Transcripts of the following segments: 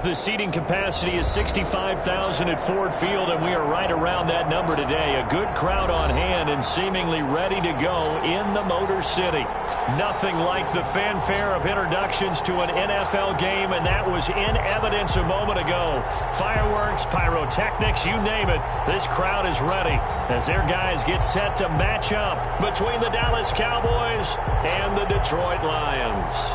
The seating capacity is 65,000 at Ford Field, and we are right around that number today. A good crowd on hand and seemingly ready to go in the Motor City. Nothing like the fanfare of introductions to an NFL game, and that was in evidence a moment ago. Fireworks, pyrotechnics, you name it. This crowd is ready as their guys get set to match up between the Dallas Cowboys and the Detroit Lions.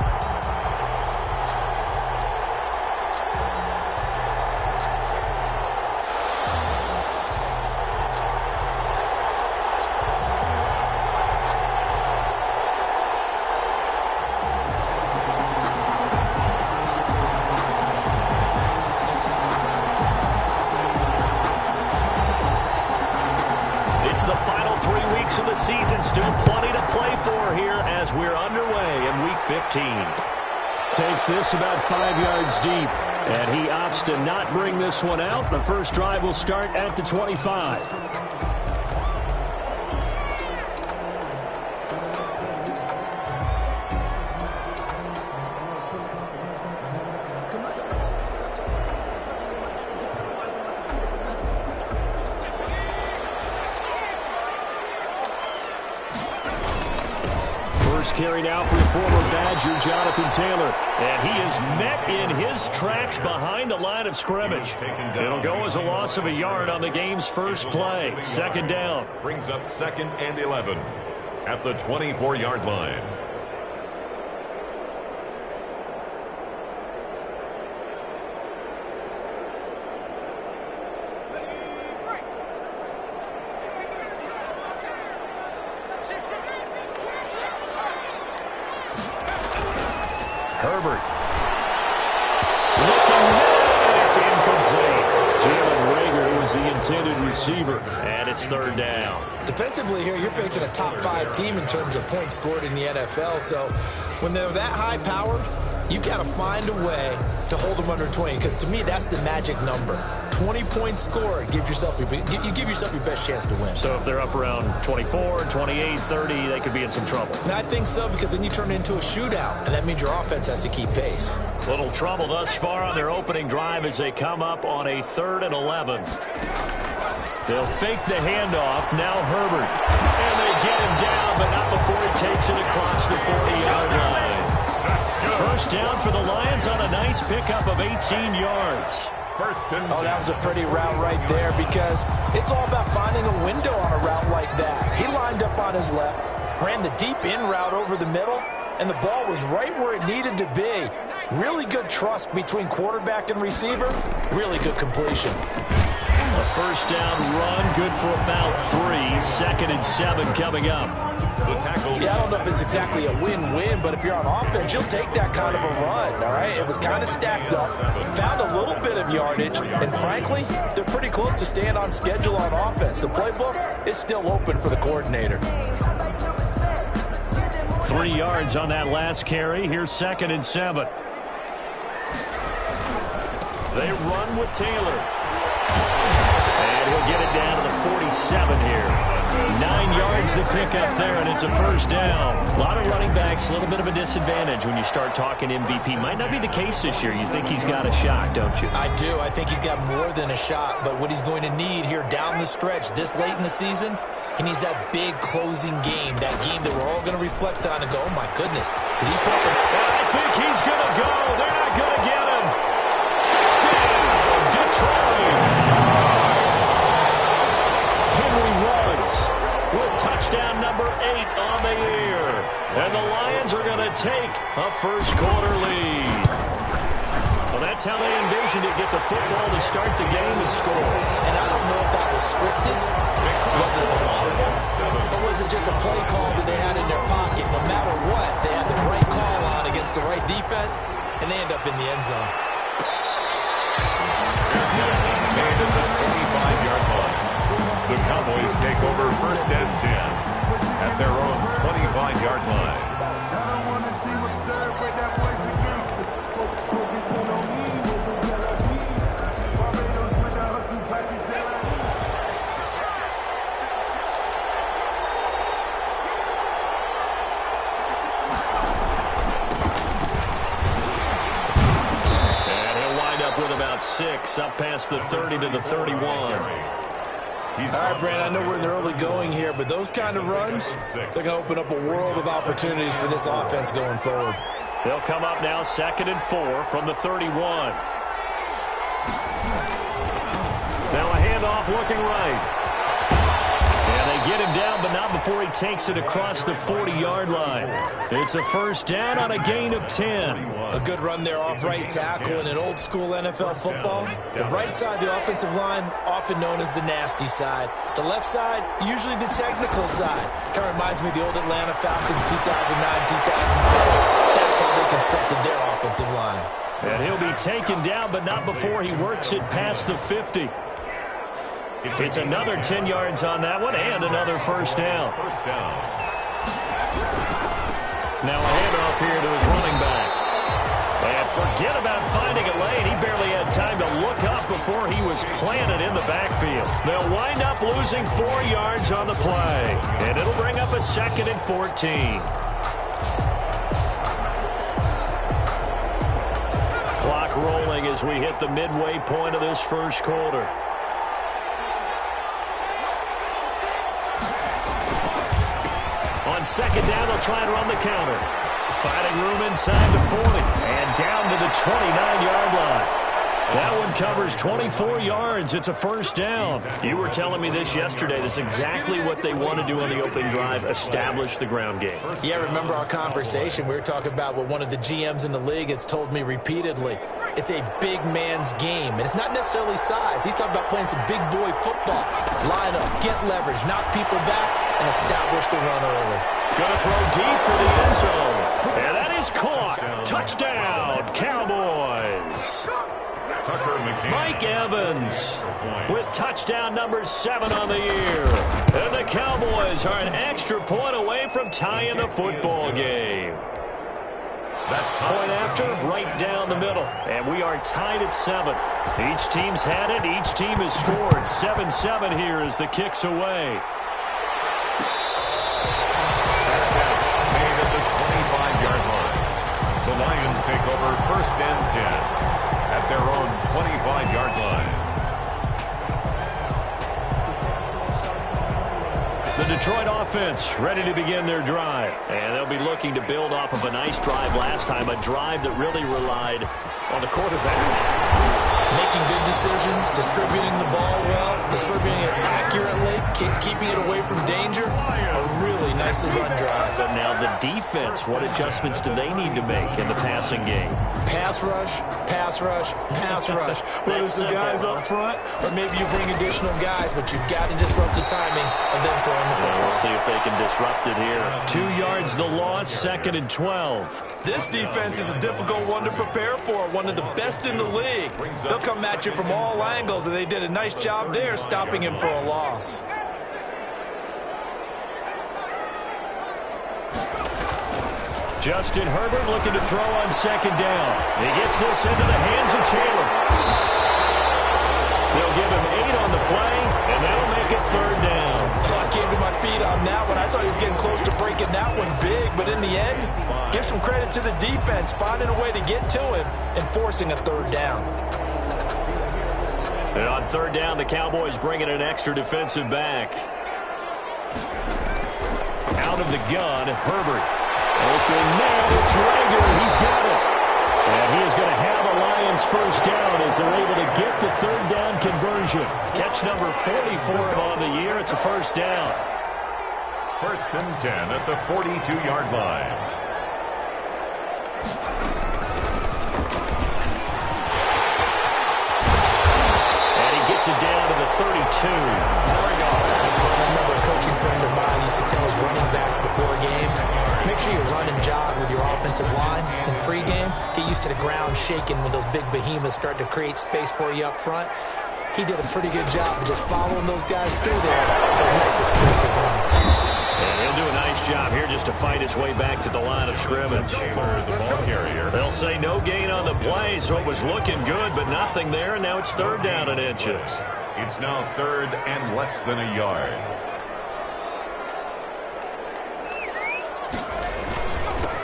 It's the final 3 weeks of the season. Still plenty to play for here as we're underway in Week 15. Takes this about 5 yards deep, and he opts to not bring this one out. The first drive will start at the 25. Carried out for the former Badger, Jonathan Taylor. And he is met in his tracks behind the line of scrimmage. It'll go as a loss of a yard on the game's first play. Second down. Brings up 2nd and 11 at the 24-yard line. Herbert. Looking mid. It's incomplete. Jalen Reagor was the intended receiver. And it's third down. Defensively here, you're facing a top 5 team in terms of points scored in the NFL. So when they're that high powered, you've got to find a way to hold them under 20. Because to me, that's the magic number. 20 points scored, you give yourself your best chance to win. So if they're up around 24, 28, 30, they could be in some trouble. I think so, because then you turn it into a shootout, and that means your offense has to keep pace. Little trouble thus far on their opening drive as they come up on a 3rd and 11. They'll fake the handoff. Now Herbert. And they get him down, but not before he takes it across the 40-yard line. First down for the Lions on a nice pickup of 18 yards. That was a pretty route right there, because it's all about finding a window on a route like that. He lined up on his left, ran the deep in route over the middle, and the ball was right where it needed to be. Really good trust between quarterback and receiver. Really good completion. A first down run, good for about 3. 2nd and 7 coming up. The tackle. Yeah, I don't know if it's exactly a win-win, but if you're on offense, you'll take that kind of a run, all right? It was kind of stacked up, found a little bit of yardage, and frankly, they're pretty close to staying on schedule on offense. The playbook is still open for the coordinator. 3 yards on that last carry. Here's 2nd and 7. They run with Taylor. And he'll get it down to the 47 here. 9 yards to pick up there, and it's a first down. A lot of running backs, a little bit of a disadvantage when you start talking MVP. Might not be the case this year. You think he's got a shot, don't you? I do. I think he's got more than a shot, but what he's going to need here down the stretch this late in the season, he needs that big closing game, that game that we're all going to reflect on and go, oh, my goodness. Did he put up a... I think he's going to go. They're not going to get him. Touchdown, Detroit. With touchdown number 8 on the year. And the Lions are going to take a first-quarter lead. Well, that's how they envisioned it, get the football to start the game and score. And I don't know if that was scripted. Was it audible? Or was it just a play call that they had in their pocket? No matter what, they had the right call on against the right defense, and they end up in the end zone. The Cowboys take over 1st and 10 at their own 25-yard line. at 6, up past the 30 to the 31. All right, Brandon, I know we're in the early going here, but those kind of runs, they're going to open up a world of opportunities for this offense going forward. They'll come up now 2nd and 4 from the 31. Now a handoff looking right. And they get him down, but not before he takes it across the 40-yard line. It's a first down on a gain of 10. A good run there off right tackle in an old-school NFL football. The right side of the offensive line, often known as the nasty side. The left side, usually the technical side. Kind of reminds me of the old Atlanta Falcons 2009-2010. That's how they constructed their offensive line. And he'll be taken down, but not before he works it past the 50. It's another 10 yards on that one and another first down. Now a handoff here to his running back. And forget about finding a lane. He barely had time to look up before he was planted in the backfield. They'll wind up losing 4 yards on the play. And it'll bring up a 2nd and 14. Clock rolling as we hit the midway point of this first quarter. On second down, they'll try and run the counter. Finding room inside the 40 and down to the 29-yard line. That one covers 24 yards. It's a first down. You were telling me this yesterday. This is exactly what they want to do on the opening drive, establish the ground game. Yeah, remember our conversation. We were talking about what one of the GMs in the league has told me repeatedly. It's a big man's game, and it's not necessarily size. He's talking about playing some big boy football. Line up, get leverage, knock people back, and establish the run early. Going to throw deep for the end zone. And that is caught. Touchdown, Cowboys. Mike Evans with touchdown number 7 on the year. And the Cowboys are an extra point away from tying the football game. Point after, right down the middle. And we are tied at 7. Each team's had it. Each team has scored. 7-7 here as the kick's away. Made at the 25-yard line. The Lions take over 1st and 10 at their own 25-yard line. The Detroit offense ready to begin their drive. And they'll be looking to build off of a nice drive last time, a drive that really relied on the quarterback. Making good decisions, distributing the ball well, distributing it accurately, keeping it away from danger. A really nicely run drive. But now the defense, what adjustments do they need to make in the passing game? Pass rush, pass rush, pass rush. Whether it's the guys up front or maybe you bring additional guys, but you've got to disrupt the timing of them throwing the football. We'll see if they can disrupt it here. 2 yards the loss, 2nd and 12. This defense is a difficult one to prepare for, one of the best in the league. They'll come at you from all angles, and they did a nice job there stopping him for a loss. Justin Herbert looking to throw on 2nd down. He gets this into the hands of Taylor. They'll give him 8 on the play, and that'll make it 3rd down. I came to my feet on that one. I thought he was getting close to breaking that one big, but in the end, give some credit to the defense, finding a way to get to him and forcing a 3rd down. And on 3rd down, the Cowboys bring in an extra defensive back. Out of the gun, Herbert. Open man, it's Rager. He's got it. And he is going to have a Lions first down as they're able to get the 3rd down conversion. Catch number 44 on the year. It's a first down. 1st and 10 at the 42-yard line. Gets it down to the 32. I remember a coaching friend of mine used to tell his running backs before games, make sure you run and jog with your offensive line in pregame. Get used to the ground shaking when those big behemoths start to create space for you up front. He did a pretty good job of just following those guys through there for a nice explosive run. And he'll do a nice job here just to fight his way back to the line of scrimmage. The ball carrier. They'll say no gain on the play, so it was looking good, but nothing there, and now it's 3rd down in inches. It's now 3rd and less than a yard.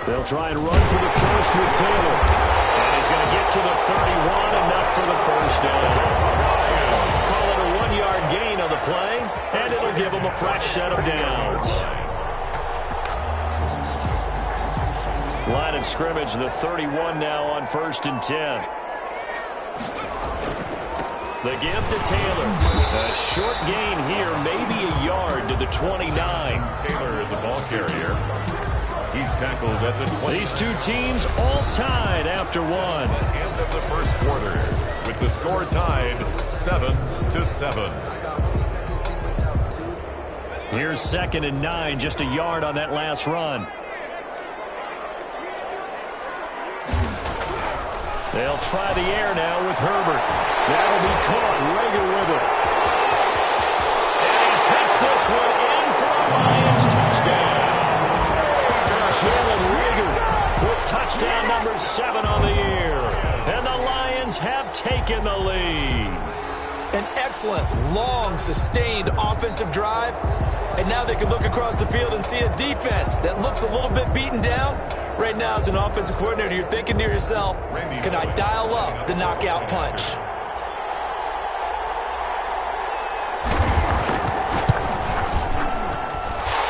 They'll try and run for the first with Taylor. And he's going to get to the 31 and not enough for the first down. Call it a 1-yard gain on the play, and it'll give them a fresh set of downs. Line of scrimmage, the 31 now on 1st and 10. The give to Taylor. A short gain here, maybe a yard to the 29. Taylor, the ball carrier. He's tackled at the 20. These two teams all tied after one. End of the first quarter with the score tied 7-7. Here's 2nd and 9, just a yard on that last run. They'll try the air now with Herbert. That'll be caught. Rager with it. And he takes this one in for a Lions touchdown. Jalen Rager with touchdown number 7 on the year. And the Lions have taken the lead. An excellent, long, sustained offensive drive. And now they can look across the field and see a defense that looks a little bit beaten down. Right now, as an offensive coordinator, you're thinking to yourself, can I dial up the knockout punch?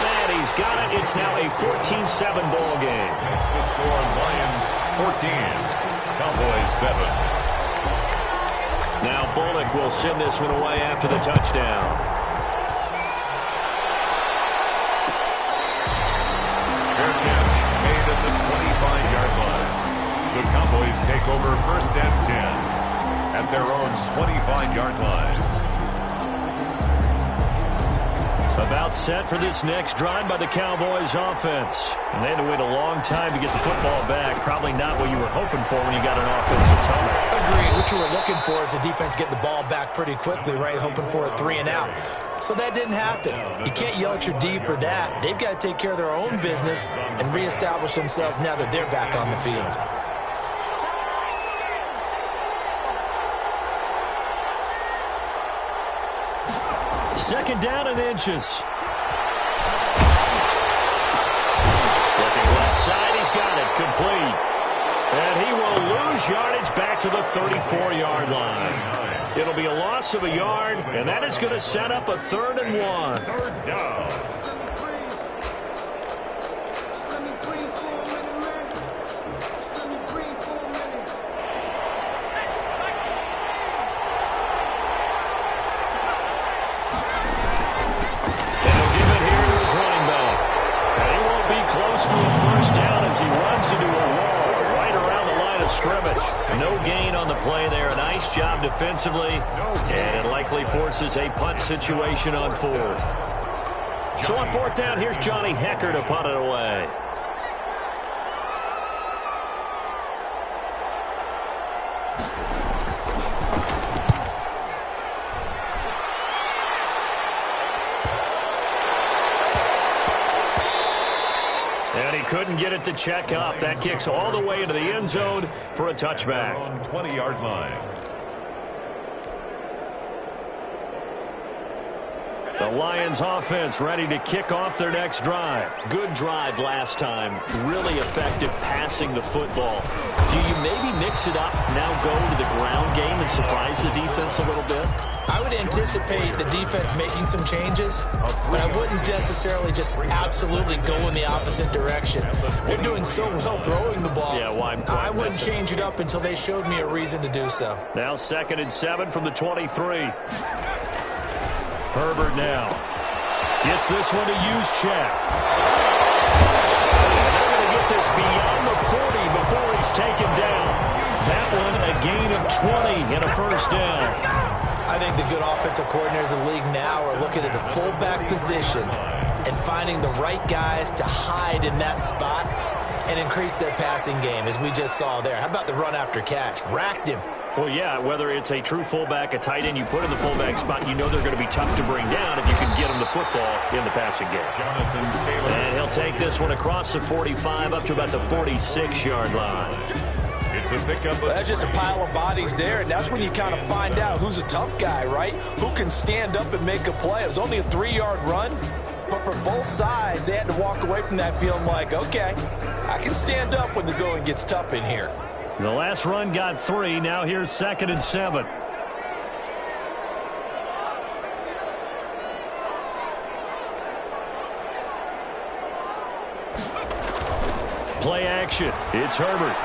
And he's got it. It's now a 14-7 ball game. That's the score. Lions 14, Cowboys 7. Now Bullock will send this one away after the touchdown. Fair catch made at the 25-yard line. The Cowboys take over 1st and 10 at their own 25-yard line. About set for this next drive by the Cowboys offense. And they had to wait a long time to get the football back. Probably not what you were hoping for when you got an offensive tunnel. Agreed. What you were looking for is the defense getting the ball back pretty quickly, right? Hoping for a 3 and out. So that didn't happen. You can't yell at your D for that. They've got to take care of their own business and reestablish themselves now that they're back on the field. Second down and inches. Looking left side, he's got it complete. And he will lose yardage back to the 34-yard line. It'll be a loss of a yard, and that is going to set up a 3rd and 1. 3rd down. To a first down as he runs into a wall right around the line of scrimmage. No gain on the play there. A nice job defensively, and it likely forces a punt situation on 4th. So on 4th down, here's Johnny Hecker to punt it away. And he couldn't get it to check up. That kicks all the way into the end zone for a touchback. On 20-yard line. The Lions offense ready to kick off their next drive. Good drive last time. Really effective passing the football. Do you maybe mix it up, now go to the ground game and surprise the defense a little bit? I would anticipate the defense making some changes, but I wouldn't necessarily just absolutely go in the opposite direction. They're doing so well throwing the ball. Yeah, why? I wouldn't change it up until they showed me a reason to do so. Now 2nd and 7 from the 23. Herbert now gets this one to Juszczyk. And they're going to get this beyond the 40 before he's taken down. That one a gain of 20 and a first down. I think the good offensive coordinators in the league now are looking at the fullback position and finding the right guys to hide in that spot and increase their passing game, as we just saw there. How about the run after catch? Racked him. Well, yeah, whether it's a true fullback, a tight end you put in the fullback spot, you know they're going to be tough to bring down if you can get them the football in the passing game. Jonathan Taylor. And he'll take this one across the 45 up to about the 46-yard line. It's a pickup. Well, that's just a pile of bodies there, and that's when you kind of find out who's a tough guy, right? Who can stand up and make a play. It was only a 3-yard run, but for both sides, they had to walk away from that feeling like, okay, I can stand up when the going gets tough in here. The last run got 3. Now here's 2nd and 7. Play action. It's Herbert.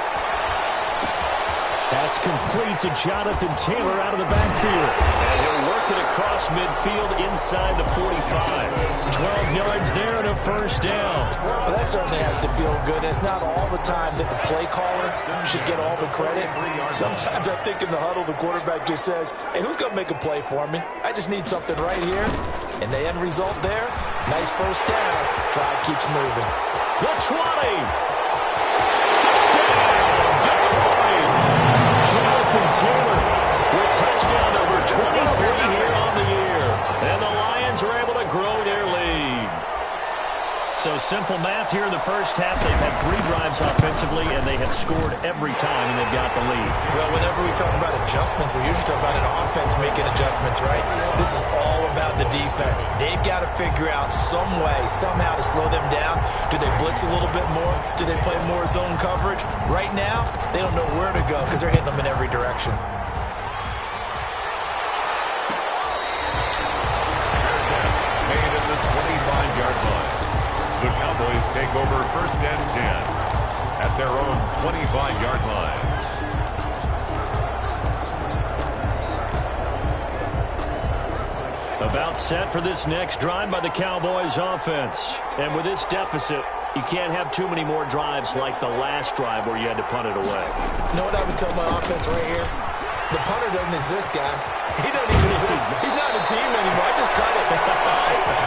That's complete to Jonathan Taylor out of the backfield. And he'll work it across midfield inside the 45. 12 yards there and a first down. Well, that certainly has to feel good. It's not all the time that the play caller should get all the credit. Sometimes I think in the huddle, the quarterback just says, hey, who's going to make a play for me? I just need something right here. And the end result there, nice first down. Drive keeps moving. The 20. Touchdown, Detroit. Jonathan Taylor with touchdown number 23 here on the year. And the Lions are able to grow their lead. So simple math here in the first half. They've had 3 drives offensively, and they have scored every time, and they've got the lead. Well, whenever we talk about adjustments, we usually talk about an offense making adjustments, right? This is all about the defense. They've got to figure out some way, somehow to slow them down. Do they blitz a little bit more? Do they play more zone coverage? Right now, they don't know where to go because they're hitting them in every direction. Made at the 25-yard line. The Cowboys take over 1st and 10 at their own 25-yard line. About set for this next drive by the Cowboys offense. And with this deficit, you can't have too many more drives like the last drive where you had to punt it away. You know what I would tell my offense right here? The punter doesn't exist, guys. He doesn't even exist. He's not a team anymore. I just cut it.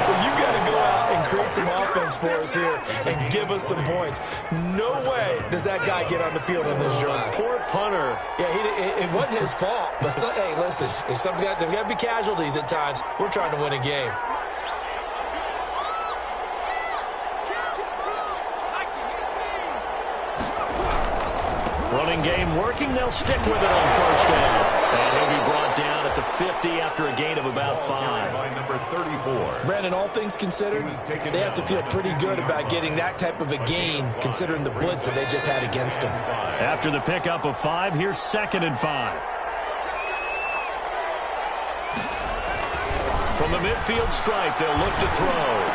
So you've got to go out and create some offense for us here and give us some points. No way does that guy get on the field on this drive. Poor punter. Yeah, it wasn't his fault. But, hey, listen, there's got to be casualties at times. We're trying to win a game. Running game working. They'll stick with it on first down. And he'll be brought down at the 50 after a gain of about 5. By number 34. Brandon, all things considered, they have to feel pretty good about getting that type of a gain considering the blitz that they just had against them. After the pickup of 5, here's 2nd and 5. From the midfield stripe, they'll look to throw.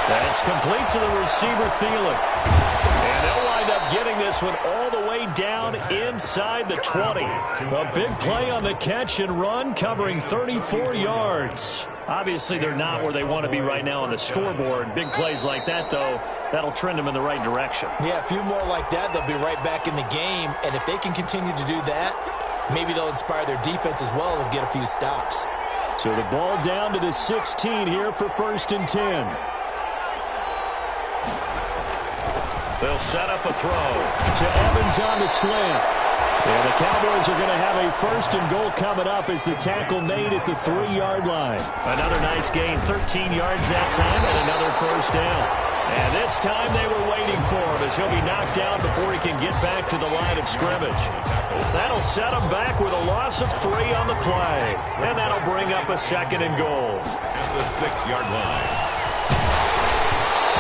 That's complete to the receiver, Thielen. And they'll wind up getting this one all the way down inside the 20. A big play on the catch and run, covering 34 yards. Obviously, they're not where they want to be right now on the scoreboard. Big plays like that, though, that'll trend them in the right direction. Yeah, a few more like that, they'll be right back in the game. And if they can continue to do that, maybe they'll inspire their defense as well and get a few stops. So the ball down to the 16 here for 1st and 10. They'll set up a throw to Evans on the slant. And the Cowboys are going to have a 1st and goal coming up as the tackle made at the 3-yard line. Another nice gain, 13 yards that time, and another first down. And this time they were waiting for him as he'll be knocked down before he can get back to the line of scrimmage. That'll set him back with a loss of 3 on the play. And that'll bring up a 2nd and goal. At the 6-yard line.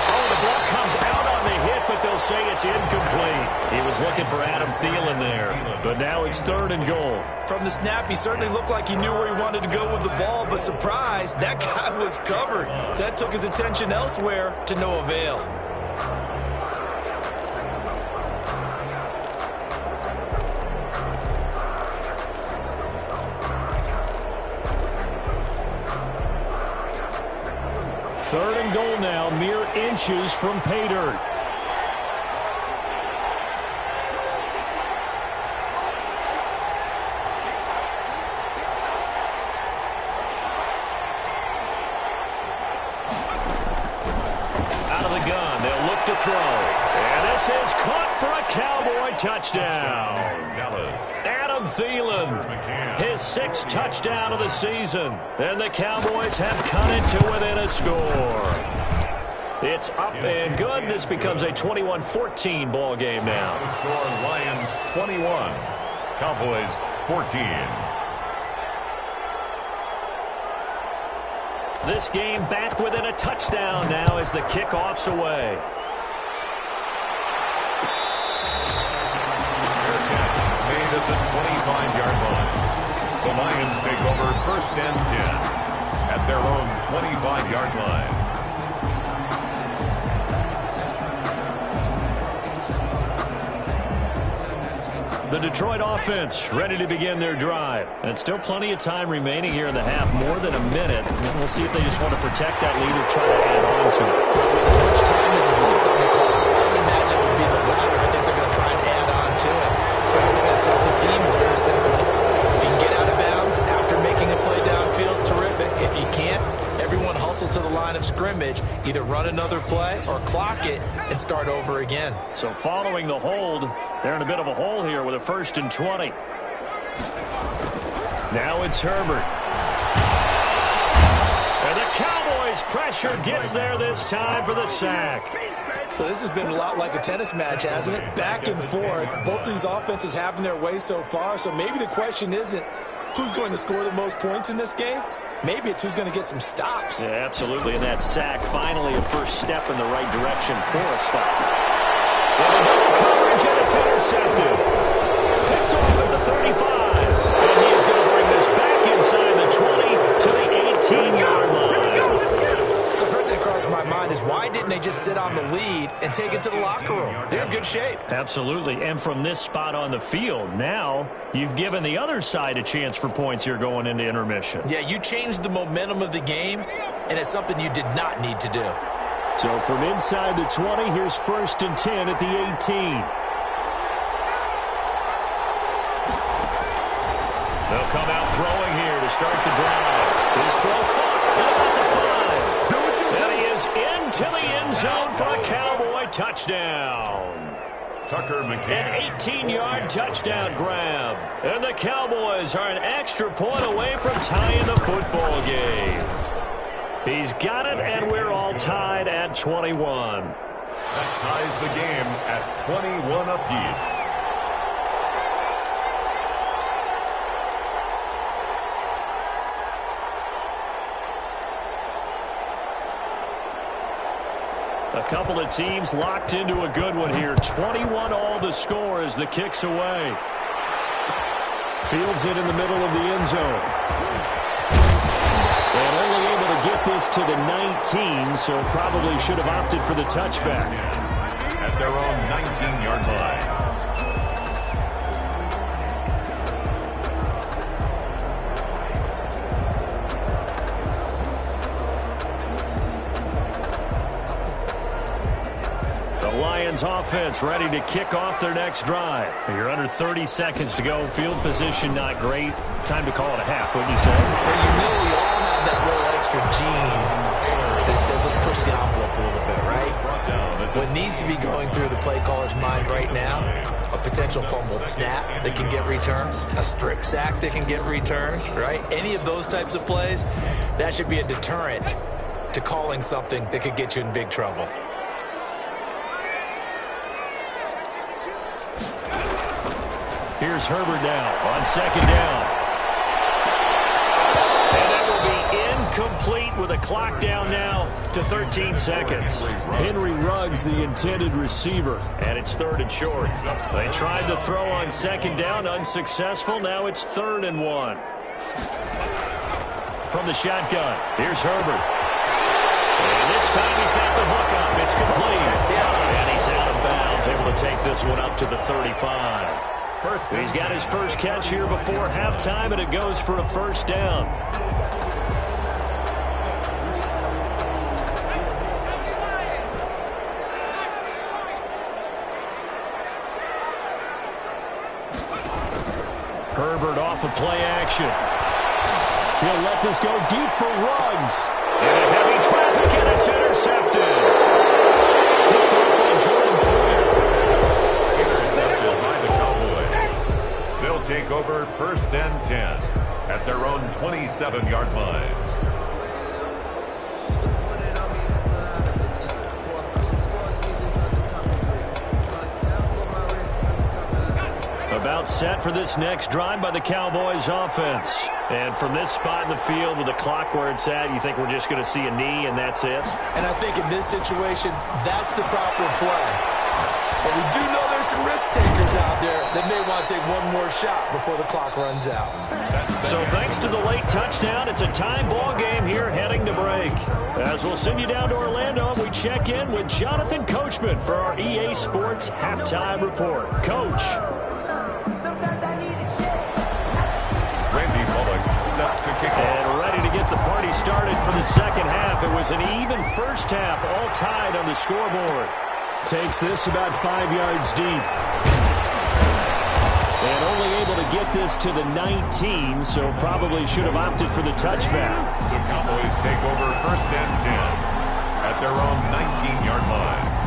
Oh, the ball comes out on the hit, but they'll say it's incomplete. He was looking for Adam Thielen there, but now it's 3rd and goal. From the snap, he certainly looked like he knew where he wanted to go with the ball, but surprise, that guy was covered. So that took his attention elsewhere to no avail. Third and goal now, mere inches from pay dirt. Out of the gun, they'll look to throw. And this is caught for a Cowboy touchdown. Adam Thielen, his 6th touchdown of the season. And the Cowboys have cut it to within a score. It's up and good. This becomes a 21-14 ball game now. Score Lions 21, Cowboys 14. This game back within a touchdown now as the kickoff's away. Lions take over 1st and 10 at their own 25-yard line. The Detroit offense ready to begin their drive. And still plenty of time remaining here in the half, more than a minute. We'll see if they just want to protect that lead or try to add on to it. With as much time as is left on the clock, I would imagine it would be the latter. I think they're going to try and add on to it. So what they're going to tell the team is very simply, if you can get out of bounds after making a play downfield, terrific. If you can't, everyone hustle to the line of scrimmage, either run another play or clock it and start over again. So following the hold, they're in a bit of a hole here with a 1st and 20. Now it's Herbert. And the Cowboys pressure gets there this time for the sack. So this has been a lot like a tennis match, hasn't it? Back and forth. Both of these offenses having their way so far. So maybe the question isn't who's going to score the most points in this game. Maybe it's who's going to get some stops. Yeah, absolutely. And that sack, finally a first step in the right direction for a stop. Well, the double coverage, and it's intercepted. Picked off at the 35. And he is going to bring this back inside the 20 to the 18-yard line. So the first thing that crossed my mind is why didn't they just sit on the lead and take it to the locker room? They're in good shape. Absolutely. And from this spot on the field, now you've given the other side a chance for points here going into intermission. Yeah, you changed the momentum of the game, and it's something you did not need to do. So from inside the 20, here's 1st and 10 at the 18. They'll come out throwing here to start the drive. His throw caught at about the 5. And he is into the end zone for a Cowboy touchdown. Tucker McCann. An 18-yard touchdown grab. And the Cowboys are an extra point away from tying the football game. He's got it, and we're all tied at 21. That ties the game at 21 apiece. A couple of teams locked into a good one here. 21 all the score as the kick's away. Fields it in the middle of the end zone. And only able to get this to the 19, so probably should have opted for the touchback. At their own 19-yard line. Lions offense ready to kick off their next drive. You're under 30 seconds to go. Field position not great. Time to call it a half, wouldn't you say? Well, you know we all have that little extra gene that says let's push the envelope a little bit, right? What needs to be going through the play caller's mind right now, a potential fumbled snap that can get returned, a strip sack that can get returned, right? Any of those types of plays, that should be a deterrent to calling something that could get you in big trouble. Here's Herbert now on 2nd down. And that will be incomplete with a clock down now to 13 seconds. Henry Ruggs, the intended receiver, and it's 3rd and short. They tried the throw on 2nd down, unsuccessful. Now it's 3rd and 1. From the shotgun, here's Herbert. And this time he's got the hook up. It's complete. And he's out of bounds, able to take this one up to the 35. He's got his first catch here before halftime, and it goes for a 1st down. Herbert off of play action. He'll let this go deep for Ruggs. And heavy traffic, and it's intercepted. Picked up by Jordan Poyer. Intercepted by the Cowboys. They'll take over 1st and 10 at their own 27-yard line. About set for this next drive by the Cowboys offense. And from this spot in the field with the clock where it's at, you think we're just going to see a knee and that's it? And I think in this situation, that's the proper play. But we do know there's some risk takers out there that may want to take one more shot before the clock runs out. So thanks to the late touchdown, it's a tie ball game here heading to break. As we'll send you down to Orlando, we check in with Jonathan Coachman for our EA Sports Halftime Report. Coach. Randy Bullock set to kick off. And ready to get the party started for the second half. It was an even first half, all tied on the scoreboard. Takes this about 5 yards deep. And only able to get this to the 19, so probably should have opted for the touchback. The Cowboys take over first and 10 at their own 19-yard line.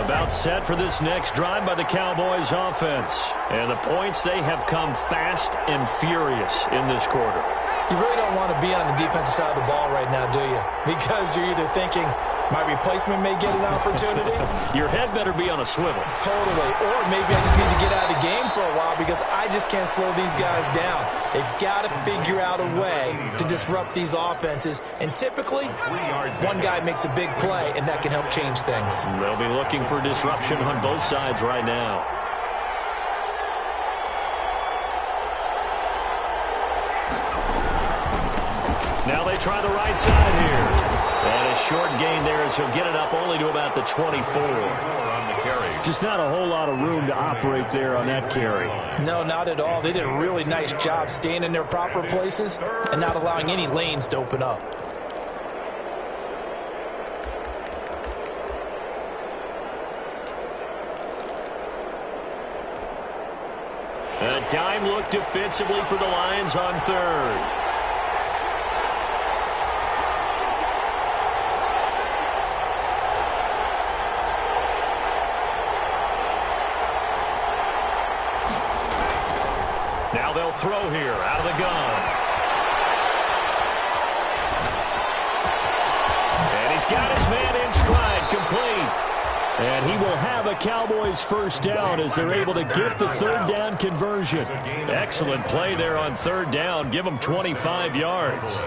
About set for this next drive by the Cowboys offense. And the points, they have come fast and furious in this quarter. You really don't want to be on the defensive side of the ball right now, do you? Because you're either thinking, my replacement may get an opportunity. Your head better be on a swivel. Totally. Or maybe I just need to get out of the game for a while because I just can't slow these guys down. They've got to figure out a way to disrupt these offenses. And typically, one guy makes a big play, and that can help change things. They'll be looking for disruption on both sides right now. Now they try the right side here. And a short gain there as he'll get it up only to about the 24. Just not a whole lot of room to operate there on that carry. No, not at all. They did a really nice job staying in their proper places and not allowing any lanes to open up. A dime look defensively for the Lions on third. Now they'll throw here out of the gun. And he's got his man in stride, complete. And he will have a Cowboys first down as they're able to get the third down conversion. Excellent play there on third down. Give them 25 yards.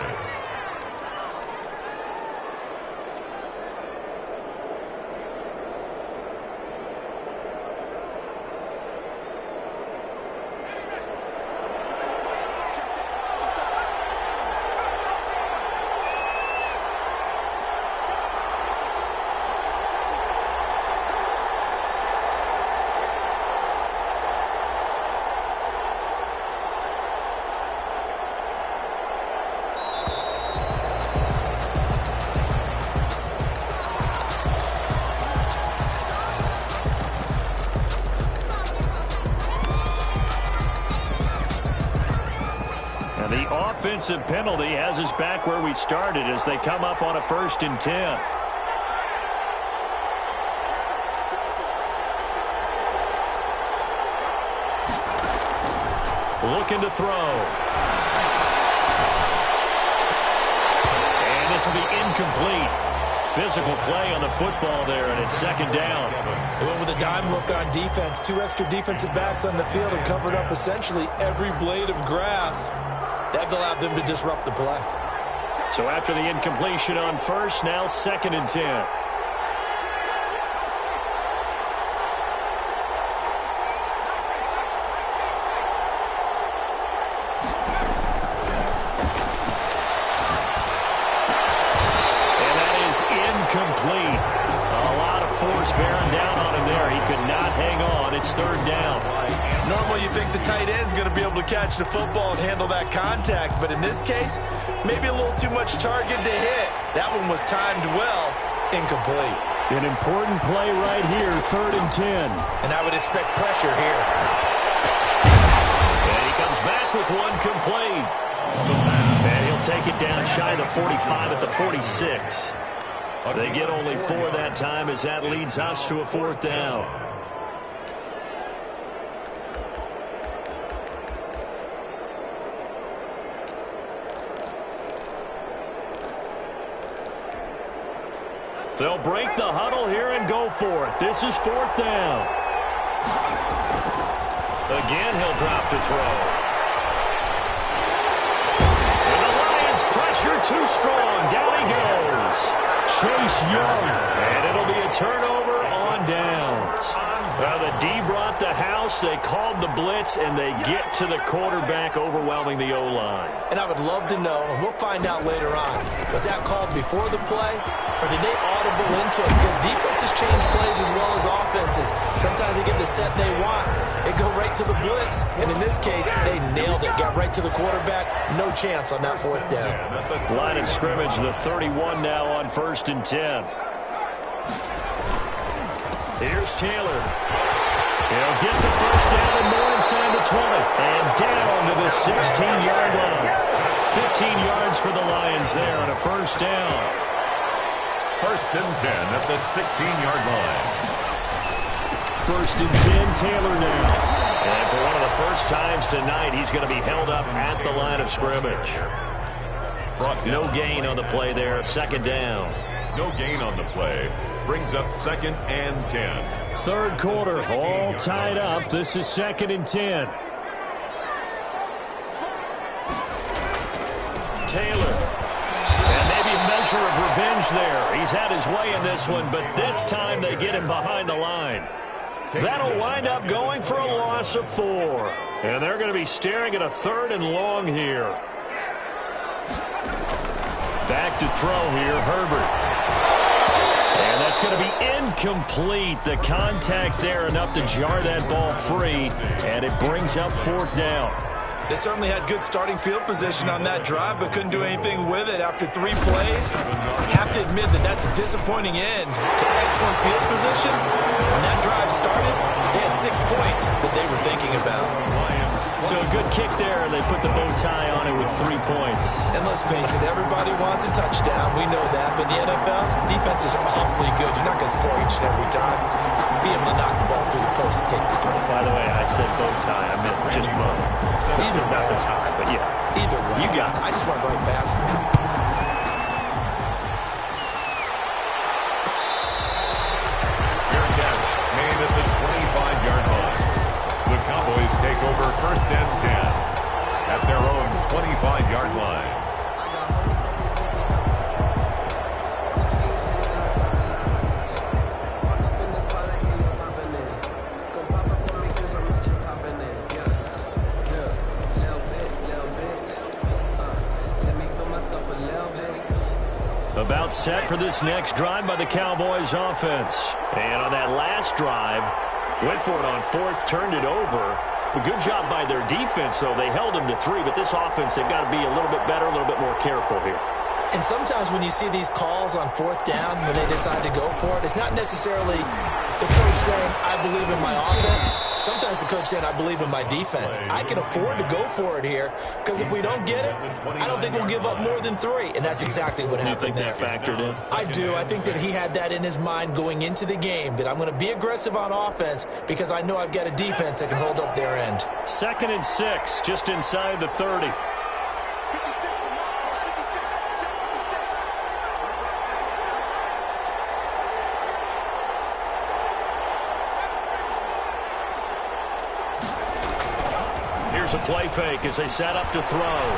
The offensive penalty has us back where we started as they come up on a 1st and 10. Looking to throw. And this will be incomplete. Physical play on the football there, and it's second down. They went with a dime look on defense. 2 extra defensive backs on the field and covered up essentially every blade of grass. That allowed them to disrupt the play. So after the incompletion on first, now 2nd and 10. And that is incomplete. A lot of force bearing down on him there. He could not hang on. It's 3rd down. Normally you think the tight end's going to be able to catch the football and handle that contact, but in this case, maybe a little too much target to hit. That one was timed well, incomplete. An important play right here, 3rd and 10. And I would expect pressure here. And he comes back with one complete. And he'll take it down shy of the 45 at the 46. They get only 4 that time as that leads us to a 4th down. They'll break the huddle here and go for it. This is 4th down. Again, he'll drop to throw. And the Lions pressure too strong. Down he goes. Chase Young. And it'll be a turnover on downs. Well, the D brought the house. They called the blitz, and they get to the quarterback, overwhelming the O-line. And I would love to know, and we'll find out later on, was that called before the play, or did they audible into it? Because defenses change plays as well as offenses. Sometimes they get the set they want. They go right to the blitz, and in this case, they nailed it. Got right to the quarterback. No chance on that fourth down. Line of scrimmage, the 31 now on 1st and 10. Here's Taylor. He'll get the first down and more inside the 20. And down to the 16-yard line. 15 yards for the Lions there on a first down. 1st and 10 at the 16-yard line. 1st and 10, Taylor now. And for one of the first times tonight, he's going to be held up at the line of scrimmage. No gain on the play there. 2nd down. No gain on the play. Brings up 2nd and 10. 3rd quarter, all tied up. This is 2nd and 10. Taylor. And maybe a measure of revenge there. He's had his way in this one, but this time they get him behind the line. That'll wind up going for a loss of 4. And they're going to be staring at a 3rd and long here. Back to throw here, Herbert. And that's going to be incomplete. The contact there enough to jar that ball free, and it brings up 4th down. They certainly had good starting field position on that drive, but couldn't do anything with it after 3 plays. Have to admit that that's a disappointing end to excellent field position. When that drive started, they had 6 points that they were thinking about. So a good kick there, and they put the bow tie on it with 3 points. And let's face it, everybody wants a touchdown. We know that. But in the NFL, defenses are awfully good. You're not going to score each and every time. Be able to knock the ball through the post and take the throw. By the way, I said bow tie. I meant just bow. Either way. Not the tie, but yeah. Either way. You got it. I just went right past it. Fair catch made at the 25-yard line. The Cowboys take over 1st and 10 at their own 25-yard line. About set for this next drive by the Cowboys offense. And on that last drive, went for it on 4th, turned it over. A good job by their defense, though. They held them to 3, but this offense, they've got to be a little bit better, a little bit more careful here. And sometimes when you see these calls on 4th down, when they decide to go for it, it's not necessarily the coach saying, I believe in my offense. Sometimes the coach saying, I believe in my defense. I can afford to go for it here, because if we don't get it, I don't think we'll give up more than 3. And that's exactly what happened there. You think that factored in? I do. I think that he had that in his mind going into the game, that I'm going to be aggressive on offense because I know I've got a defense that can hold up their end. 2nd and 6, just inside the 30. Here's a play fake as they set up to throw. And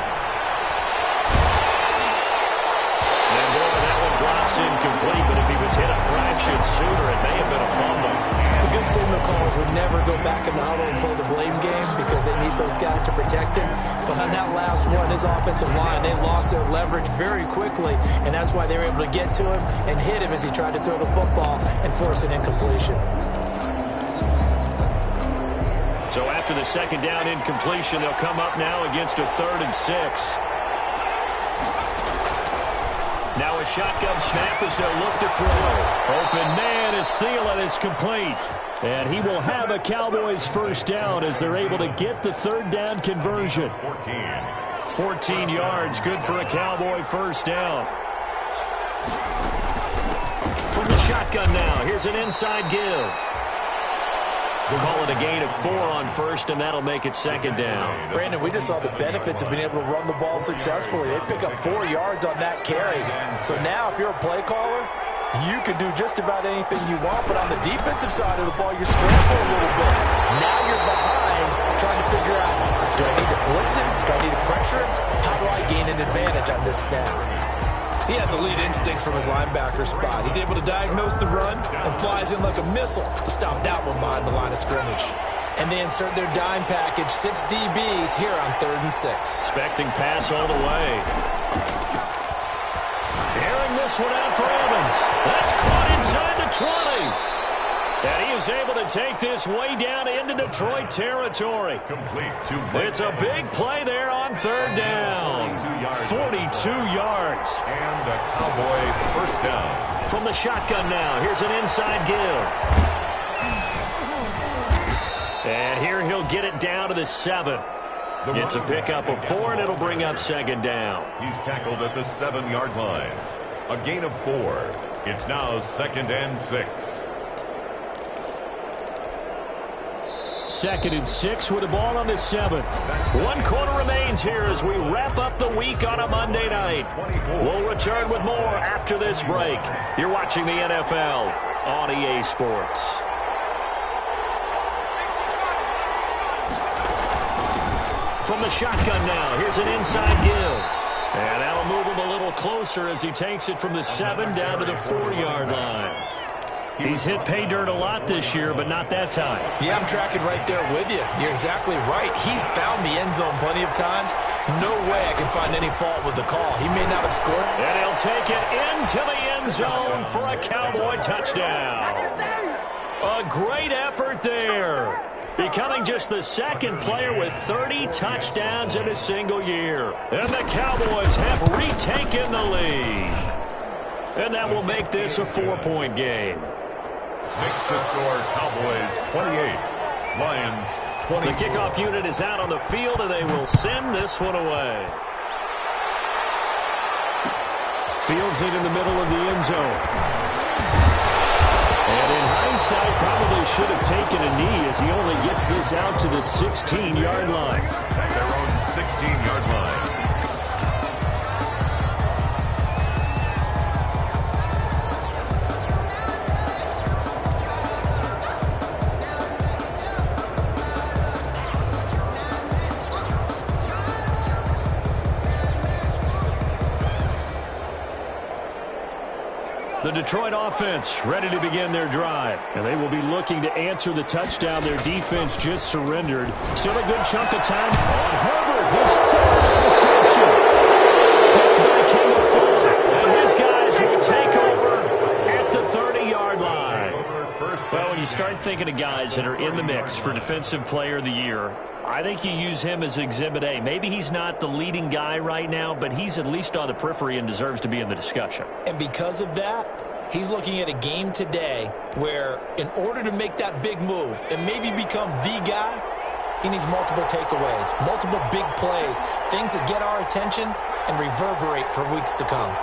boy, that one drops incomplete, but if he was hit a fraction sooner, it may have been a fumble. The good signal callers would never go back in the huddle and play the blame game because they need those guys to protect him. But on that last one, his offensive line, they lost their leverage very quickly, and that's why they were able to get to him and hit him as he tried to throw the football and force an incompletion. So after the 2nd down incompletion, they'll come up now against a 3rd and 6. Now a shotgun snap as they'll look to throw. Open man is Thielen. It's complete. And he will have a Cowboys first down as they're able to get the 3rd down conversion. 14 yards, good for a Cowboy first down. From the shotgun now, here's an inside give. We'll call it a gain of 4 on 1st, and that'll make it 2nd down. Brandon, we just saw the benefits of being able to run the ball successfully. They pick up 4 yards on that carry. So now if you're a play caller, you can do just about anything you want, but on the defensive side of the ball, you scramble a little bit. Now you're behind trying to figure out, do I need to blitzing? Do I need to pressure? How do I gain an advantage on this snap? He has elite instincts from his linebacker spot. He's able to diagnose the run and flies in like a missile to stop that one behind the line of scrimmage. And they insert their dime package, 6 DBs here on 3rd and 6. Expecting pass all the way. Airing this one out for Evans. That's caught inside the 20. And he is able to take this way down into Detroit territory. Complete to It's a big play there on 3rd down. 42 yards. And a Cowboy first down. From the shotgun now, here's an inside give. And here he'll get it down to the 7. It's a pickup of 4, and it'll bring up 2nd down. He's tackled at the 7-yard line. A gain of 4. It's now 2nd and 6. 2nd and 6 with the ball on the 7. 1 quarter remains here as we wrap up the week on a Monday night. We'll return with more after this break. You're watching the NFL on EA Sports. From the shotgun now, here's an inside give. And that'll move him a little closer as he takes it from the 7 down to the 4-yard line. He's hit pay dirt a lot this year, but not that time. Yeah, I'm tracking right there with you. You're exactly right. He's found the end zone plenty of times. No way I can find any fault with the call. He may not have scored. And he'll take it into the end zone for a Cowboy touchdown. A great effort there. Becoming just the 2nd player with 30 touchdowns in a single year. And the Cowboys have retaken the lead. And that will make this a 4-point game. Makes the score Cowboys 28, Lions 20. The kickoff unit is out on the field, and they will send this one away. Fields it in the middle of the end zone. And in hindsight, probably should have taken a knee as he only gets this out to the 16-yard line. Their own 16-yard line. The Detroit offense ready to begin their drive. And they will be looking to answer the touchdown their defense just surrendered. Still a good chunk of time on Herbert. His 3rd reception. Picked by King Fuller. And his guys will take over at the 30-yard line. Well, when you start thinking of guys that are in the mix for Defensive Player of the Year, I think you use him as Exhibit A. Maybe he's not the leading guy right now, but he's at least on the periphery and deserves to be in the discussion. And because of that, he's looking at a game today where in order to make that big move and maybe become the guy, he needs multiple takeaways, multiple big plays, things that get our attention and reverberate for weeks to come.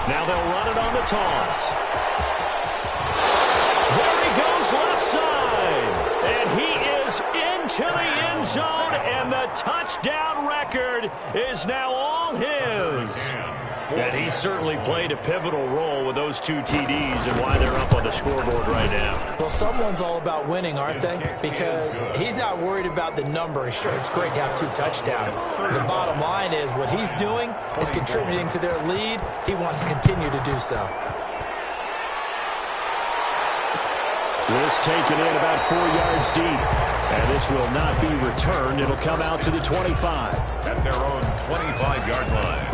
Now they'll run it on the toss. There he goes left side. And he is into the end zone, and the touchdown record is now all his. And he certainly played a pivotal role with those 2 TDs and why they're up on the scoreboard right now. Well, someone's all about winning, aren't they? Because he's not worried about the number. Sure, it's great to have 2 touchdowns. The bottom line is what he's doing is contributing to their lead. He wants to continue to do so. This taken in about 4 yards deep. And this will not be returned. It'll come out to the 25. At their own 25-yard line.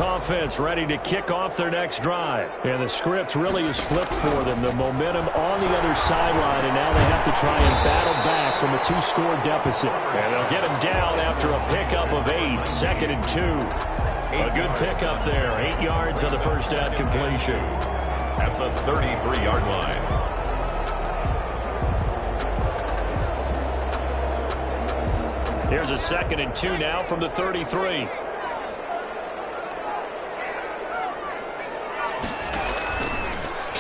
Offense ready to kick off their next drive. And the script really is flipped for them. The momentum on the other sideline, and now they have to try and battle back from a 2-score deficit. And they'll get him down after a pickup of 8, 2nd and 2. A good pickup there, 8 yards on the first down completion. At the 33-yard line. Here's a 2nd and 2 now from the 33.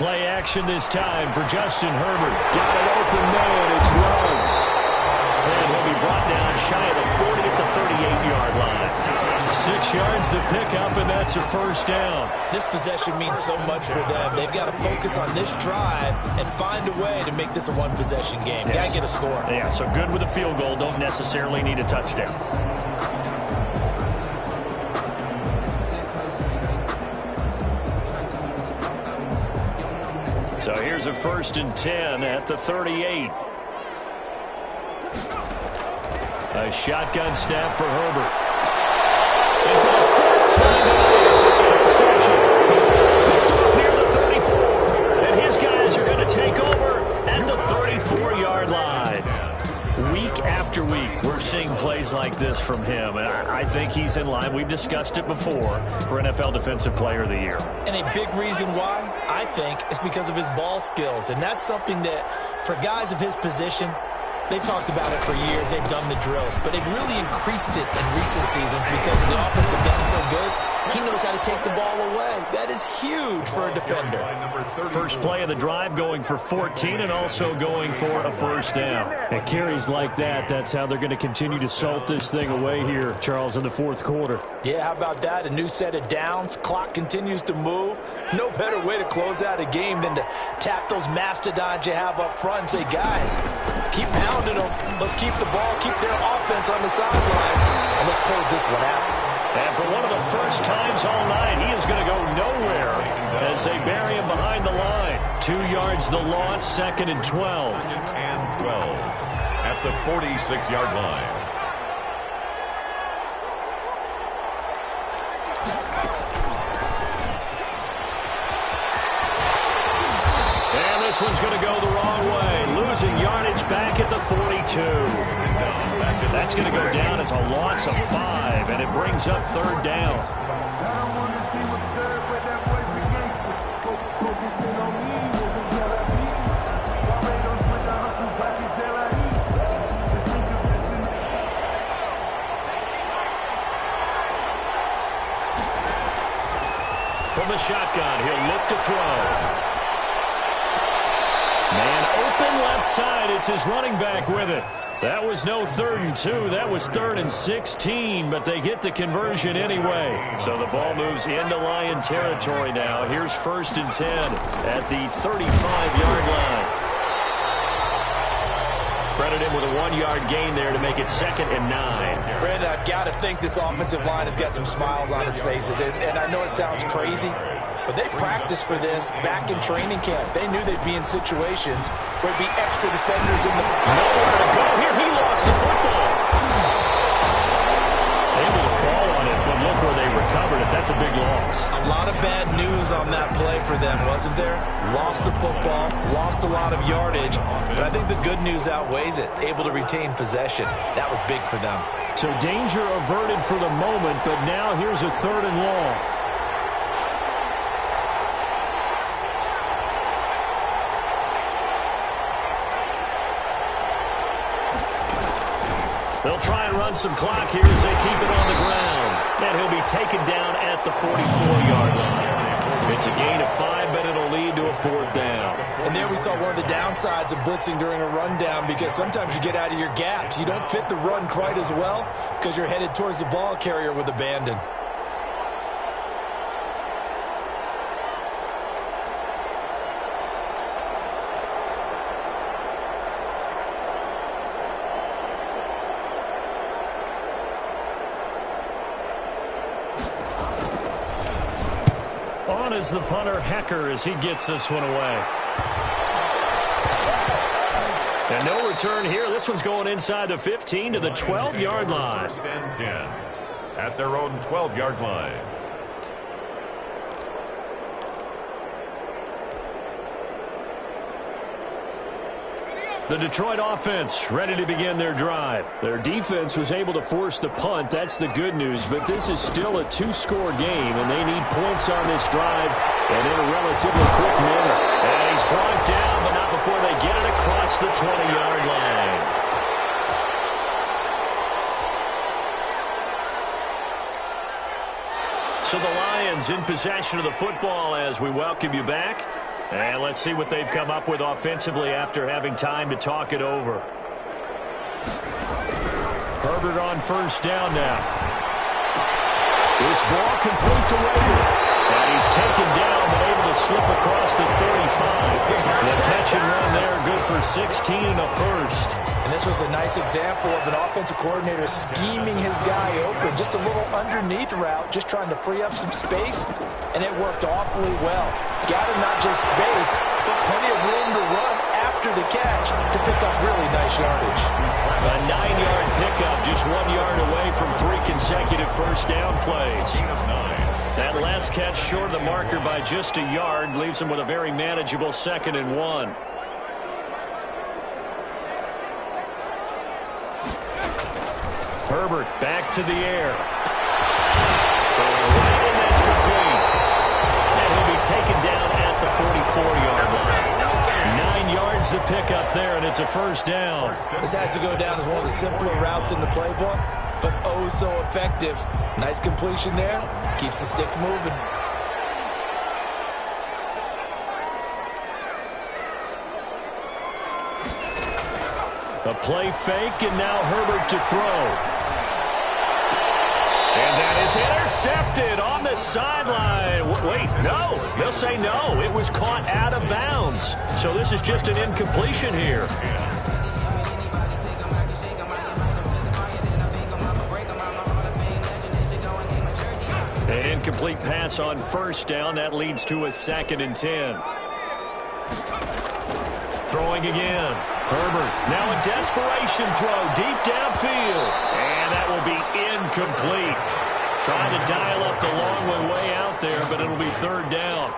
Play action this time for Justin Herbert. Got an open man. It's Ruggs. And he'll be brought down shy of the 40 at the 38-yard line. 6 yards the pickup, and that's a first down. This possession means so much for them. They've got to focus on this drive and find a way to make this a one-possession game. Yes. Got to get a score. Yeah, so good with a field goal. Don't necessarily need a touchdown. So here's a 1st and 10 at the 38. A shotgun snap for Herbert. And for the 4th time today, it's an interception. Picked off near the 34. And his guys are going to take over at the 34-yard line. Week after week, we're seeing plays like this from him. And I think he's in line. We've discussed it before for NFL Defensive Player of the Year. And a big reason why, I think, is because of his ball skills. And that's something that, for guys of his position, they've talked about it for years. They've done the drills. But they've really increased it in recent seasons because the offense have gotten so good. He knows how to take the ball away. That is huge for a defender. First play of the drive going for 14 and also going for a first down. And carries like that, that's how they're going to continue to salt this thing away here, Charles, in the 4th quarter. Yeah, how about that? A new set of downs. Clock continues to move. No better way to close out a game than to tap those mastodons you have up front and say, guys, keep pounding them. Let's keep the ball, keep their offense on the sidelines, and let's close this one out. And for one of the first times all night, he is going to go nowhere as they bury him behind the line. 2 yards the loss, 2nd and 12. 2nd and 12 at the 46-yard line. And this one's going to go the wrong way. Losing yardage back at the 42. That's going to go down as a loss of 5, and it brings up 3rd down. From the shotgun, he'll look to throw. Man open left side. It's his running back with it. That was no 3rd and 2. That was 3rd and 16, but they get the conversion anyway. So the ball moves into Lion territory now. Here's 1st and 10 at the 35-yard line. Credit him with a 1-yard gain there to make it 2nd and 9. Brandon, I've got to think this offensive line has got some smiles on its faces. And I know it sounds crazy, but they practiced for this back in training camp. They knew they'd be in situations where there'd be extra defenders in the... Nowhere to go here. He lost the football. Able to fall on it, but look where they recovered it. That's a big loss. A lot of bad news on that play for them, wasn't there? Lost the football, lost a lot of yardage, but I think the good news outweighs it. Able to retain possession. That was big for them. So danger averted for the moment, but now here's a 3rd and long. They'll try and run some clock here as they keep it on the ground. And he'll be taken down at the 44-yard line. It's a gain of 5, but it'll lead to a 4th down. And there we saw one of the downsides of blitzing during a rundown, because sometimes you get out of your gaps. You don't fit the run quite as well because you're headed towards the ball carrier with abandon. On is the punter, Hecker, as he gets this one away. And no return here. This one's going inside the 15 to the 12-yard line. 1st and 10 at their own 12-yard line. The Detroit offense ready to begin their drive. Their defense was able to force the punt. That's the good news. But this is still a 2-score game, and they need points on this drive and in a relatively quick manner. And he's brought down, but not before they get it across the 20-yard line. So the Lions in possession of the football as we welcome you back. And let's see what they've come up with offensively after having time to talk it over. Herbert on first down now. This ball complete to Waver. And he's taken down, but able to slip across the 35. The catch and run there, good for 16 and a first. And this was a nice example of an offensive coordinator scheming his guy open. Just a little underneath route, just trying to free up some space, and it worked awfully well. Got him not just space, but plenty of room to run after the catch to pick up really nice yardage. A 9-yard pickup, just 1 yard away from 3 consecutive first down plays. That last catch short of the marker by just a yard leaves him with a very manageable 2nd and 1. Herbert back to the air. Throwing right, and that's complete. And he'll be taken down at the 44-yard line. 9 yards to pick up there, and it's a first down. This has to go down as one of the simpler routes in the playbook, but oh so effective. Nice completion there. Keeps the sticks moving. A play fake, and now Herbert to throw. And that is intercepted on the sideline. Wait, no. They'll say no. It was caught out of bounds. So this is just an incompletion here. An incomplete pass on first down. That leads to a 2nd and 10. Throwing again. Herbert, now a desperation throw deep downfield. And that will be incomplete. Trying to dial up the long way out there, but it'll be 3rd down.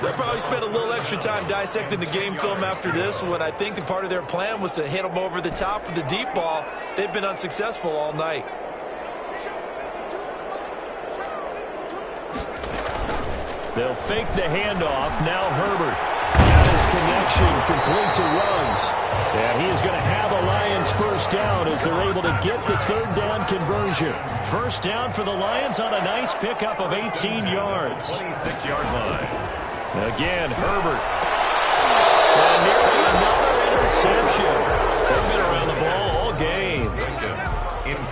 They'll probably spend a little extra time dissecting the game film after this one. I think the part of their plan was to hit them over the top with the deep ball. They've been unsuccessful all night. They'll fake the handoff. Now Herbert. Got his connection complete to Ruggs. And he is going to have a Lions first down as they're able to get the 3rd down conversion. First down for the Lions on a nice pickup of 18 yards. 26-yard line. Again, Herbert. And nearly another interception. They've been around the ball all game.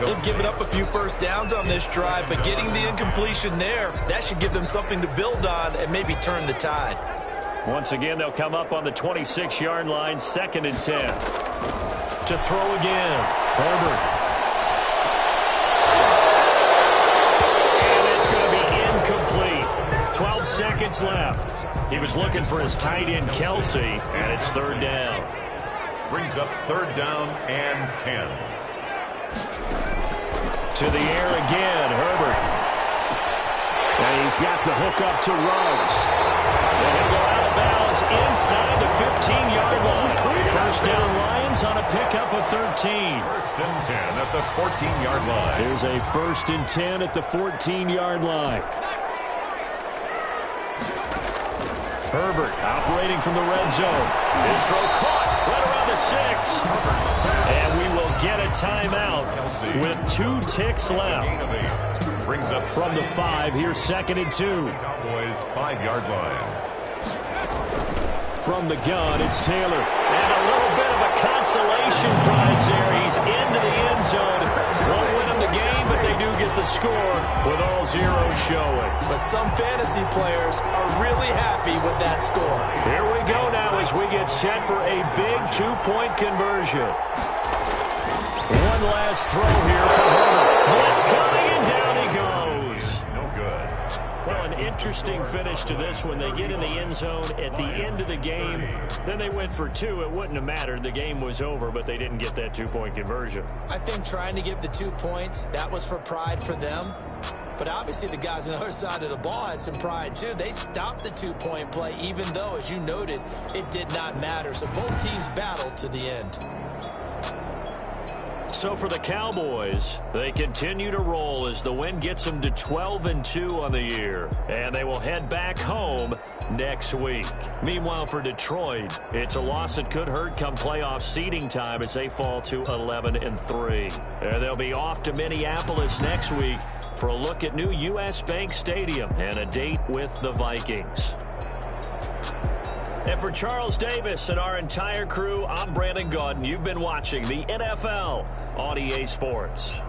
They've given up a few first downs on this drive, but getting the incompletion there, that should give them something to build on and maybe turn the tide. Once again, they'll come up on the 26-yard line, 2nd and 10. To throw again, Herbert. And it's going to be incomplete. 12 seconds left. He was looking for his tight end, Kelsey, and it's 3rd down. Brings up 3rd down and 10. To the air again, Herbert. And he's got the hook up to Ruggs. And he'll go out of bounds inside the 15-yard line. First down Lions on a pickup of 13. 1st and 10 at the 14-yard line. Here's a 1st and 10 at the 14-yard line. Herbert operating from the red zone. His throw caught right around the 6. And we will get a timeout with 2 ticks left. Brings up from the 5. Here's 2nd and 2. Cowboys 5-yard line. From the gun, it's Taylor. And a little bit of a consolation prize there. He's into the end zone. Won't win them the game, but they do get the score with all zeros showing. But some fantasy players are really happy with that score. Here we go now as we get set for a big 2-point conversion. One last throw here for Herbert. Blitz coming, and down he goes. No good. Well, an interesting finish to this one. They get in the end zone at the end of the game. Then they went for 2. It wouldn't have mattered. The game was over, but they didn't get that 2-point conversion. I think trying to get the 2 points, that was for pride for them. But obviously the guys on the other side of the ball had some pride too. They stopped the 2-point play, even though, as you noted, it did not matter. So both teams battled to the end. So for the Cowboys, they continue to roll as the win gets them to 12-2 on the year. And they will head back home next week. Meanwhile, for Detroit, it's a loss that could hurt come playoff seeding time as they fall to 11-3. And they'll be off to Minneapolis next week for a look at new U.S. Bank Stadium and a date with the Vikings. And for Charles Davis and our entire crew, I'm Brandon Gaudin. You've been watching the NFL on EA Sports.